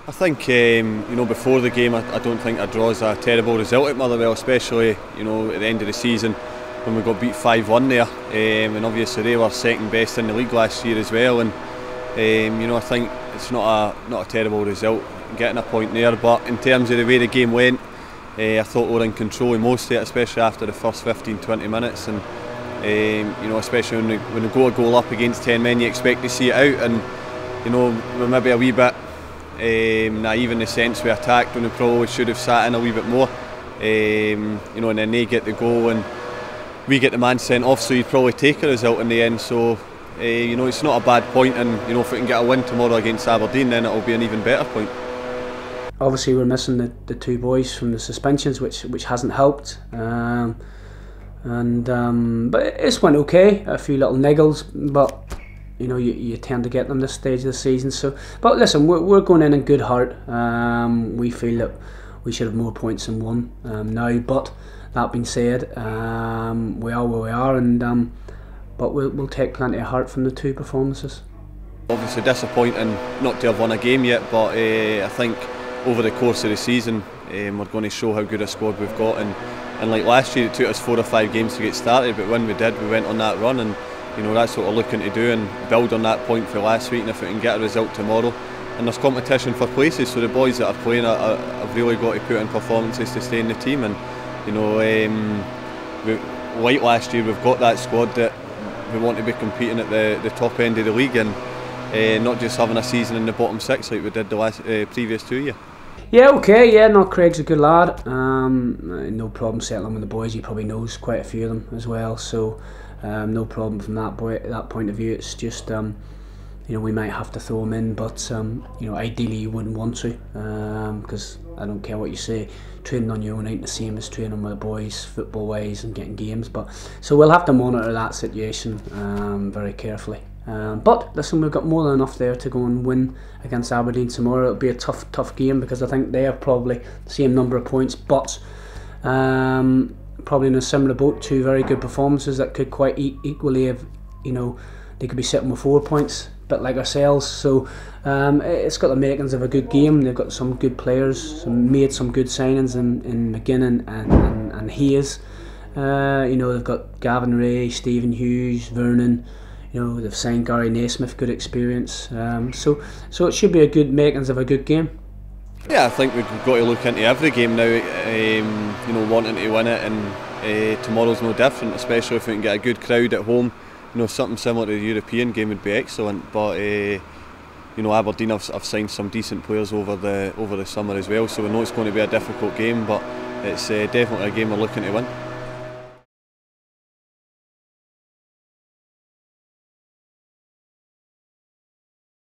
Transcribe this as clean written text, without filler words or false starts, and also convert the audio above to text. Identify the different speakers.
Speaker 1: I think before the game, I don't think a draw is a terrible result at Motherwell, especially at the end of the season when we got beat 5-1 there, and obviously they were second best in the league last year as well. And I think it's not a terrible result getting a point there. But in terms of the way the game went, I thought we were in control of most of it, especially after the first 15-20 minutes. And especially when we go a goal up against 10 men, you expect to see it out. And we're maybe a wee bit naive in the sense we attacked when we probably should have sat in a wee bit more. And then they get the goal and we get the man sent off, so you'd probably take a result in the end. So it's not a bad point, and if we can get a win tomorrow against Aberdeen, then it'll be an even better point.
Speaker 2: Obviously we're missing the two boys from the suspensions, which hasn't helped. But it's went okay. A few little niggles, but you tend to get them this stage of the season. So, but listen, we're going in good heart. We feel that we should have more points than one now. But that being said, we are where we are, and but we'll take plenty of heart from the two performances.
Speaker 1: Obviously disappointing not to have won a game yet, but I think over the course of the season we're going to show how good a squad we've got. And like last year, it took us 4 or 5 games to get started, but when we did, we went on that run, and that's what we're looking to do and build on that point for last week. And if we can get a result tomorrow, and there's competition for places, so the boys that are playing have really got to put in performances to stay in the team. And like last year, we've got that squad that we want to be competing at the top end of the league, and not just having a season in the bottom 6 like we did the previous 2 years.
Speaker 2: Yeah, okay, yeah, no, Craig's a good lad. No problem settling with the boys. He probably knows quite a few of them as well, so no problem from that point of view. It's just we might have to throw him in, but ideally you wouldn't want to, because I don't care what you say, training on your own ain't the same as training with the boys football wise and getting games. But so we'll have to monitor that situation very carefully. But listen, we've got more than enough there to go and win against Aberdeen tomorrow. It'll be a tough game, because I think they have probably the same number of points, but probably in a similar boat. 2 very good performances that could quite equally have, they could be sitting with 4 points, a bit like ourselves. So it's got the makings of a good game. They've got some good players, made some good signings in McGinn and Hayes. They've got Gavin Ray, Stephen Hughes, Vernon. They've signed Gary Naismith, good experience. So it should be a good makings of a good game.
Speaker 1: Yeah, I think we've got to look into every game now, wanting to win it, and tomorrow's no different, especially if we can get a good crowd at home. Something similar to the European game would be excellent. But Aberdeen have signed some decent players over the summer as well, so we know it's going to be a difficult game, but it's definitely a game we're looking to win.